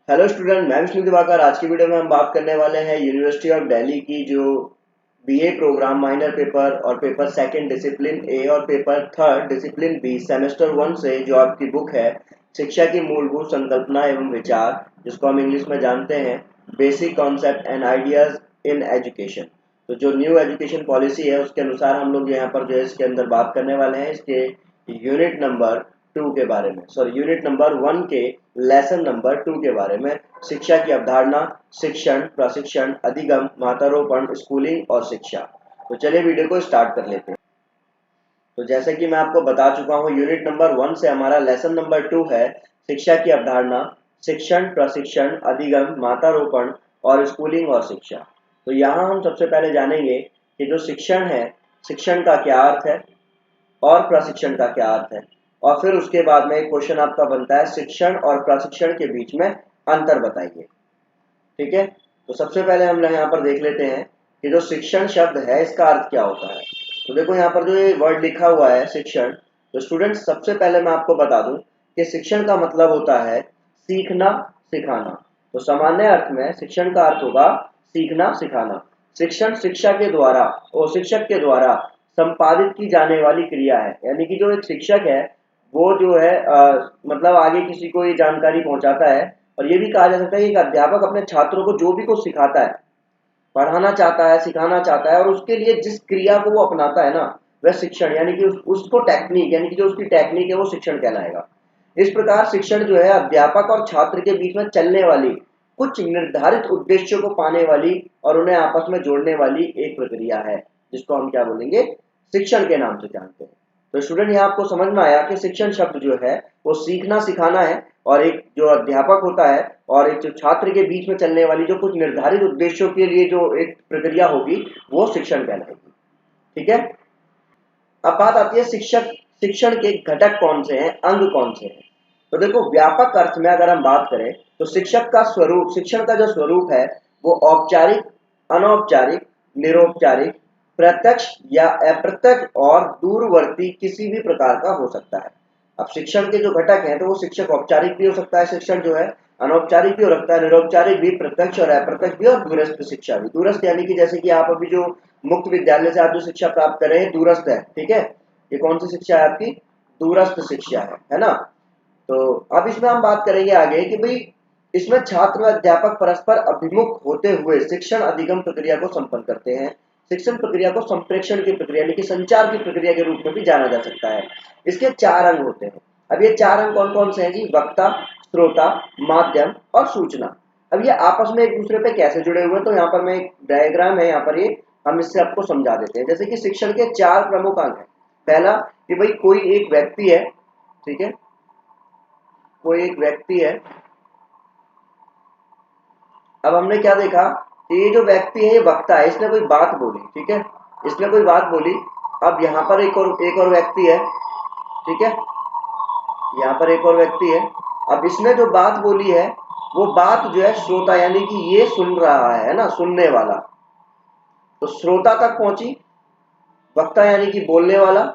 Hello student, मैं विष्णु दिवाकर। आज की वीडियो में हम बात करने वाले हैं यूनिवर्सिटी ऑफ दिल्ली की जो बीए प्रोग्राम माइनर पेपर और पेपर सेकंड डिसिप्लिन ए और paper third discipline B semester 1 से जो आपकी बुक है शिक्षा की मूलभूत संकल्पना एवं विचार, जिसको हम इंग्लिश में जानते हैं basic concept and ideas in education. तो जो न्यू एजुकेशन पॉलिसी है उसके अनुसार हम लोग यहाँ पर जो है इसके अंदर बात करने वाले हैं इसके यूनिट नंबर 2 के बारे में, सॉरी यूनिट नंबर 1 के लेसन नंबर 2 के बारे में। शिक्षा की अवधारणा, शिक्षण, प्रशिक्षण, अधिगम, महत्वारोपण, स्कूलिंग और शिक्षा। तो चलिए वीडियो को स्टार्ट कर लेते हैं। तो जैसे कि मैं आपको बता चुका हूँ, यूनिट नंबर 1 से हमारा लेसन नंबर 2 है शिक्षा की अवधारणा, शिक्षण, प्रशिक्षण, अधिगम, महत्वारोपण और स्कूलिंग और शिक्षा। तो यहाँ हम सबसे पहले जानेंगे कि जो शिक्षण है, शिक्षण का क्या अर्थ है और प्रशिक्षण का क्या अर्थ है, और फिर उसके बाद में एक क्वेश्चन आपका बनता है शिक्षण और प्रशिक्षण के बीच में अंतर बताइए। ठीक है, तो सबसे पहले हम यहाँ पर देख लेते हैं कि जो शिक्षण शब्द है इसका अर्थ क्या होता है। तो देखो यहाँ पर जो ये वर्ड लिखा हुआ है शिक्षण, तो स्टूडेंट सबसे पहले मैं आपको बता दूं कि शिक्षण का मतलब होता है सीखना, सिखाना। तो सामान्य अर्थ में शिक्षण का अर्थ होगा सीखना, सिखाना। शिक्षण शिक्षा के द्वारा और शिक्षक के द्वारा संपादित की जाने वाली क्रिया है, यानी कि जो एक शिक्षक है वो जो है मतलब आगे किसी को ये जानकारी पहुंचाता है। और ये भी कहा जा सकता है कि एक अध्यापक अपने छात्रों को जो भी कुछ सिखाता है, पढ़ाना चाहता है, सिखाना चाहता है, और उसके लिए जिस क्रिया को वो अपनाता है ना, वह शिक्षण यानी कि उसको टेक्निक यानी कि जो उसकी टेक्निक है वो शिक्षण कहलाएगा। इस प्रकार शिक्षण जो है अध्यापक और छात्र के बीच में चलने वाली कुछ निर्धारित उद्देश्यों को पाने वाली और उन्हें आपस में जोड़ने वाली एक प्रक्रिया है, जिसको हम क्या बोलेंगे, शिक्षण के नाम से जानते हैं। तो स्टूडेंट यहाँ आपको समझ में आया कि शिक्षण शब्द जो है वो सीखना, सिखाना है, और एक जो अध्यापक होता है और एक जो छात्र के बीच में चलने वाली जो कुछ निर्धारित उद्देश्यों के लिए जो एक प्रक्रिया होगी वो शिक्षण कहलाएगी। ठीक है, अब बात आती है शिक्षक शिक्षण के घटक कौन से हैं, अंग कौन से हैं। तो देखो व्यापक अर्थ में अगर हम बात करें तो शिक्षक का स्वरूप, शिक्षण का जो स्वरूप है वो औपचारिक, अनौपचारिक, निरौपचारिक, प्रत्यक्ष या अप्रत्यक्ष और दूरवर्ती किसी भी प्रकार का हो सकता है। अब शिक्षण के जो घटक हैं तो वो शिक्षक औपचारिक भी हो सकता है, शिक्षण जो है अनौपचारिक भी हो सकता है, निरौपचारिक भी, प्रत्यक्ष और अप्रत्यक्ष भी, और दूरस्थ शिक्षा भी। दूरस्थ यानी कि जैसे कि आप अभी जो मुक्त विद्यालय से आप जो शिक्षा प्राप्त कर रहे हैं दूरस्थ है। ठीक है, ये कौन सी शिक्षा है आपकी, दूरस्थ शिक्षा है ना। तो अब इसमें हम बात करेंगे आगे कि भाई इसमें छात्र व अध्यापक परस्पर अभिमुख होते हुए शिक्षण अधिगम प्रक्रिया को संपन्न करते हैं। शिक्षण प्रक्रिया को संप्रेषण की प्रक्रिया यानी कि संचार की प्रक्रिया के रूप में भी जाना जा सकता है। इसके 4 अंग होते हैं। अब ये 4 अंग कौन कौन से हैं जी, वक्ता, श्रोता, माध्यम और सूचना। अब ये आपस में एक दूसरे पे कैसे जुड़े हुए हैं, तो यहाँ पर मैं एक डायग्राम है, यहाँ पर ये हम इससे आपको समझा देते हैं। जैसे कि शिक्षण के 4 प्रमुख अंग हैं। पहला कि भाई कोई एक व्यक्ति है, ठीक है, कोई एक व्यक्ति है। अब हमने क्या देखा कि ये जो व्यक्ति है ये वक्ता है, इसने कोई बात बोली, ठीक है, इसने कोई बात बोली। अब यहाँ पर एक और व्यक्ति है, ठीक है, यहाँ पर एक और व्यक्ति है। अब इसने जो बात बोली है वो बात जो है श्रोता यानी कि ये सुन रहा है ना, सुनने वाला, तो श्रोता तक पहुंची। वक्ता यानी कि बोलने वाला,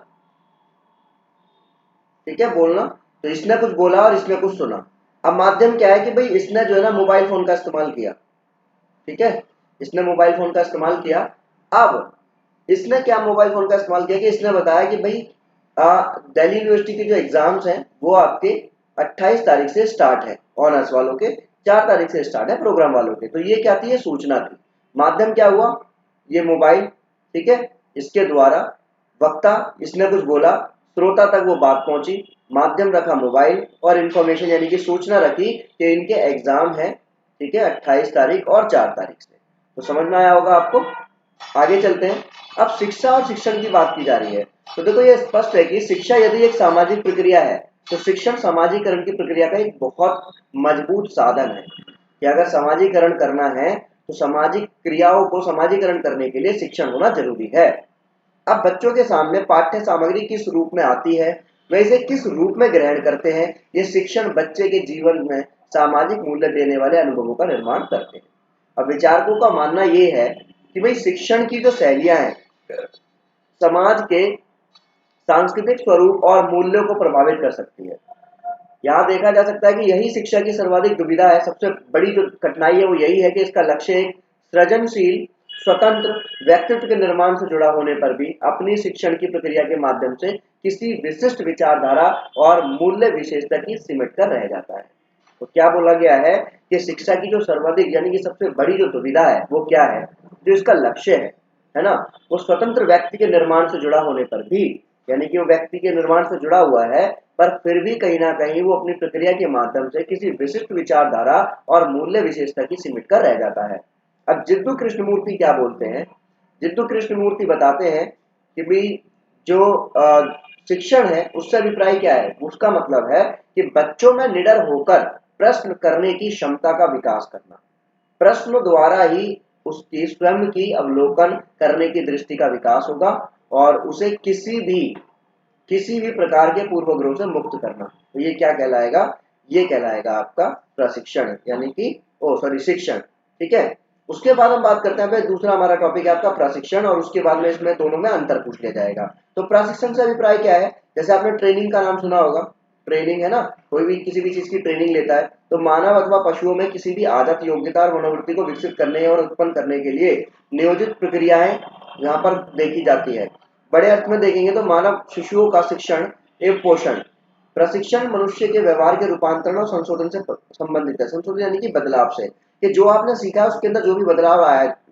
ठीक है, बोलना। तो इसने कुछ बोला और इसने कुछ सुना। अब माध्यम क्या है कि भाई इसने जो है ना मोबाइल फोन का इस्तेमाल किया, ठीक है, इसने मोबाइल फोन का इस्तेमाल किया। अब इसने क्या मोबाइल फोन का इस्तेमाल किया कि इसने बताया कि भाई दिल्ली यूनिवर्सिटी के जो एग्जाम्स हैं वो आपके 28 तारीख से स्टार्ट है, ऑनर्स वालों के 4 तारीख से स्टार्ट है, प्रोग्राम वालों के। तो ये क्या थी, ये सूचना थी। माध्यम क्या हुआ, ये मोबाइल, ठीक है, इसके द्वारा वक्ता, इसने कुछ बोला, श्रोता तक वो बात पहुंची, माध्यम रखा मोबाइल, और इंफॉर्मेशन यानी कि सूचना रखी कि इनके एग्जाम है, ठीक है, 28 तारीख और 4 तारीख से। तो समझ में आया होगा आपको। आगे चलते हैं। अब शिक्षा और शिक्षण की बात की जा रही है। तो देखो ये स्पष्ट है कि शिक्षा यदि एक सामाजिक प्रक्रिया है तो शिक्षण सामाजिकरण की प्रक्रिया का एक बहुत मजबूत साधन है कि अगर सामाजिकरण करना है तो सामाजिक क्रियाओं को समाजीकरण करने के लिए शिक्षण होना जरूरी है। अब बच्चों के सामने पाठ्य सामग्री किस रूप में आती है, वे इसे किस रूप में ग्रहण करते हैं, ये शिक्षण बच्चे के जीवन में सामाजिक मूल्य देने वाले अनुभवों का निर्माण करते हैं। अब विचारकों का मानना ये है कि भाई शिक्षण की जो शैलियां हैं समाज के सांस्कृतिक स्वरूप और मूल्यों को प्रभावित कर सकती है। यहाँ देखा जा सकता है कि यही शिक्षा की सर्वाधिक दुविधा है। सबसे बड़ी जो कठिनाई है वो यही है कि इसका लक्ष्य एक सृजनशील स्वतंत्र व्यक्तित्व के निर्माण से जुड़ा होने पर भी अपनी शिक्षण की प्रक्रिया के माध्यम से किसी विशिष्ट विचारधारा और मूल्य विशेषता की सिमट कर रह जाता है। तो क्या बोला गया है कि शिक्षा की जो सर्वाधिक यानी कि सबसे बड़ी जो दुविधा है वो क्या है, जो इसका लक्ष्य है ना, वो स्वतंत्र व्यक्ति के निर्माण से जुड़ा होने पर भी, यानी कि वो व्यक्ति के निर्माण से जुड़ा हुआ है पर फिर भी कहीं ना कहीं वो अपनी प्रक्रिया के माध्यम से किसी विशिष्ट विचारधारा और मूल्य विशेषता की सिमट कर रह जाता है। अब जिद्दू कृष्णमूर्ति क्या बोलते हैं, जिद्दू कृष्णमूर्ति बताते हैं कि भाई जो शिक्षण है उससे अभिप्राय क्या है, उसका मतलब है कि बच्चों में निडर होकर प्रश्न करने की क्षमता का विकास करना, प्रश्न द्वारा ही उसकी स्वयं की अवलोकन करने की दृष्टि का विकास होगा और उसे किसी भी प्रकार के पूर्वग्रह से मुक्त करना। तो ये क्या कहलाएगा, ये कहलाएगा आपका प्रशिक्षण, यानी कि शिक्षण। ठीक है, उसके बाद हम बात करते हैं भाई दूसरा हमारा टॉपिक है आपका प्रशिक्षण, और उसके बाद में इसमें दोनों में अंतर पूछ लिया जाएगा। तो प्रशिक्षण से अभिप्राय क्या है, जैसे आपने ट्रेनिंग का नाम सुना होगा, ट्रेनिंग है ना, कोई भी किसी भी चीज की ट्रेनिंग लेता है तो मानव अथवा पशुओं में किसी भी आदत, योग्यता और मनोवृत्ति को विकसित करने और उत्पन्न करने के लिए नियोजित प्रक्रियाएं यहाँ पर देखी जाती है। बड़े अर्थ में देखेंगे तो मानव शिशुओं का शिक्षण एवं पोषण, प्रशिक्षण मनुष्य के व्यवहार के रूपांतरण और संशोधन से संबंधित है। संशोधन यानी कि बदलाव से, कि जो आपने सीखा है उसके अंदर जो भी बदलाव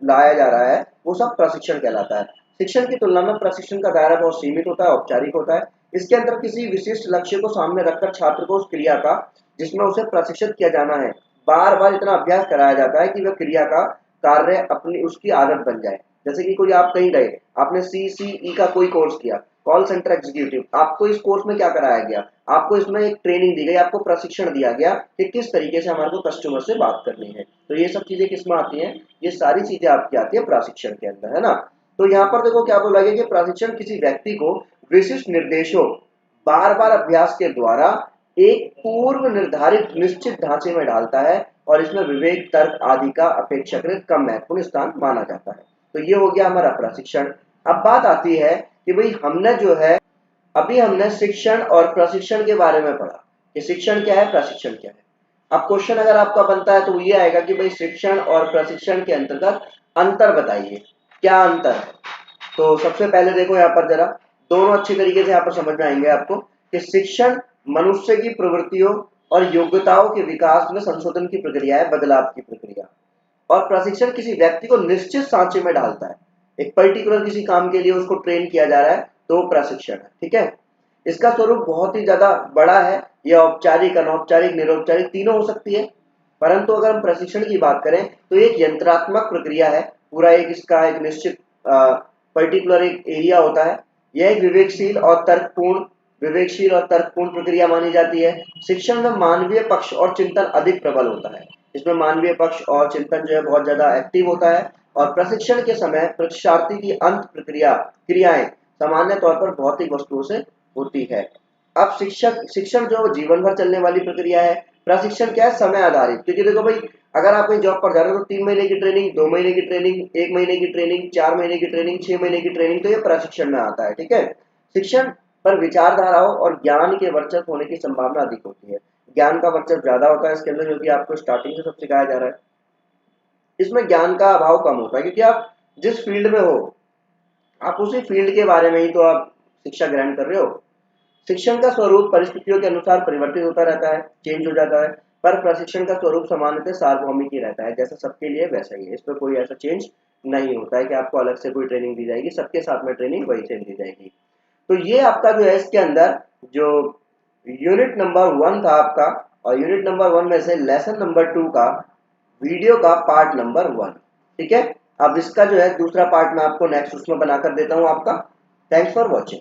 लाया जा रहा है वो सब प्रशिक्षण कहलाता है। शिक्षण की तुलना में प्रशिक्षण का दायरा बहुत सीमित होता है, औपचारिक होता है। इसके अंदर किसी विशिष्ट लक्ष्य को सामने रखकर छात्र को उस क्रिया का जिसमें उसे प्रशिक्षित किया जाना है बार बार इतना अभ्यास कराया जाता है कि वह क्रिया का कार्य अपनी उसकी आदत बन जाए। जैसे कि कोई आप कहीं गए, आपने CCE का कोई कोर्स किया, कॉल सेंटर एग्जीक्यूटिव, आपको इस कोर्स में क्या कराया गया, आपको इसमें एक ट्रेनिंग दी गई, आपको प्रशिक्षण दिया गया कि किस तरीके से हमारे को कस्टमर से बात करनी है। तो ये सब चीजें किसमें आती हैं, ये सारी चीजें आपकी आती है प्रशिक्षण के अंदर, है ना। तो यहाँ पर देखो क्या बोला गया कि प्रशिक्षण किसी व्यक्ति को विशिष्ट निर्देशों बार बार अभ्यास के द्वारा एक पूर्व निर्धारित निश्चित ढांचे में डालता है और इसमें विवेक, तर्क आदि का अपेक्षाकृत कम महत्वपूर्ण स्थान माना जाता है। तो ये हो गया हमारा प्रशिक्षण। अब बात आती है कि भाई हमने जो है अभी हमने शिक्षण और प्रशिक्षण के बारे में पढ़ा कि शिक्षण क्या है, प्रशिक्षण क्या है। अब क्वेश्चन अगर आपका बनता है तो ये आएगा कि भाई शिक्षण और प्रशिक्षण के अंतर्गत अंतर बताइए, क्या अंतर है। तो सबसे पहले देखो यहाँ पर जरा दोनों अच्छी तरीके से यहाँ पर समझ में आएंगे आपको कि शिक्षण मनुष्य की प्रवृत्तियों और योग्यताओं के विकास में संशोधन की प्रक्रिया है, बदलाव की प्रक्रिया, और प्रशिक्षण किसी व्यक्ति को निश्चित सांचे में डालता है, एक पर्टिकुलर किसी काम के लिए उसको ट्रेन किया जा रहा है, तो प्रशिक्षण है। ठीक है, इसका स्वरूप बहुत ही ज्यादा बड़ा है, यह औपचारिक, अनौपचारिक, निरौपचारिक तीनों हो सकती है। परंतु अगर हम प्रशिक्षण की बात करें तो एक यंत्रात्मक प्रक्रिया है, पूरा एक इसका एक निश्चित पर्टिकुलर एक एरिया होता है। यह एक विवेकशील और तर्कपूर्ण प्रक्रिया मानी जाती है। शिक्षण में मानवीय पक्ष और चिंतन अधिक प्रबल होता है, इसमें मानवीय पक्ष और चिंतन जो है बहुत ज्यादा एक्टिव होता है। और प्रशिक्षण के समय प्रशिक्षार्थी की अंत क्रियाएं सामान्य तौर पर भौतिक वस्तुओं से होती है। अब शिक्षण जो जीवन भर चलने वाली प्रक्रिया है, प्रशिक्षण क्या है, समय आधारित। क्योंकि देखो भाई अगर आप कहीं जॉब पर जा रहे हो तो 3 महीने की ट्रेनिंग, 2 महीने की ट्रेनिंग, 1 महीने की ट्रेनिंग, 4 महीने की ट्रेनिंग, 6 महीने की ट्रेनिंग, तो ये प्रशिक्षण में आता है। ठीक है, शिक्षण पर विचारधाराओं और ज्ञान के वर्चस्व होने की संभावना अधिक होती है, ज्ञान का वर्चस्व ज्यादा होता है इसके अंदर, जो कि आपको स्टार्टिंग से सब सिखाया जा रहा है। इसमें ज्ञान का अभाव कम होता है क्योंकि आप जिस फील्ड में हो आप उसी फील्ड के बारे में ही तो आप शिक्षा ग्रहण कर रहे हो। शिक्षण का स्वरूप परिस्थितियों के अनुसार परिवर्तित होता रहता है, चेंज हो जाता है, पर प्रशिक्षण का स्वरूप सामान्यतः सार्वभौमिक ही रहता है, जैसा सबके लिए वैसा ही है। इसमें कोई ऐसा चेंज नहीं होता है कि आपको अलग से कोई ट्रेनिंग दी जाएगी, सबके साथ में ट्रेनिंग वही सेम दी जाएगी। तो ये आपका जो है इसके अंदर जो यूनिट नंबर 1 था आपका, और यूनिट नंबर 1 में से लेसन नंबर 2 का वीडियो का पार्ट नंबर 1। ठीक है, अब इसका जो है दूसरा पार्ट मैं आपको नेक्स्ट उसमें बनाकर देता हूं आपका। Thanks for watching.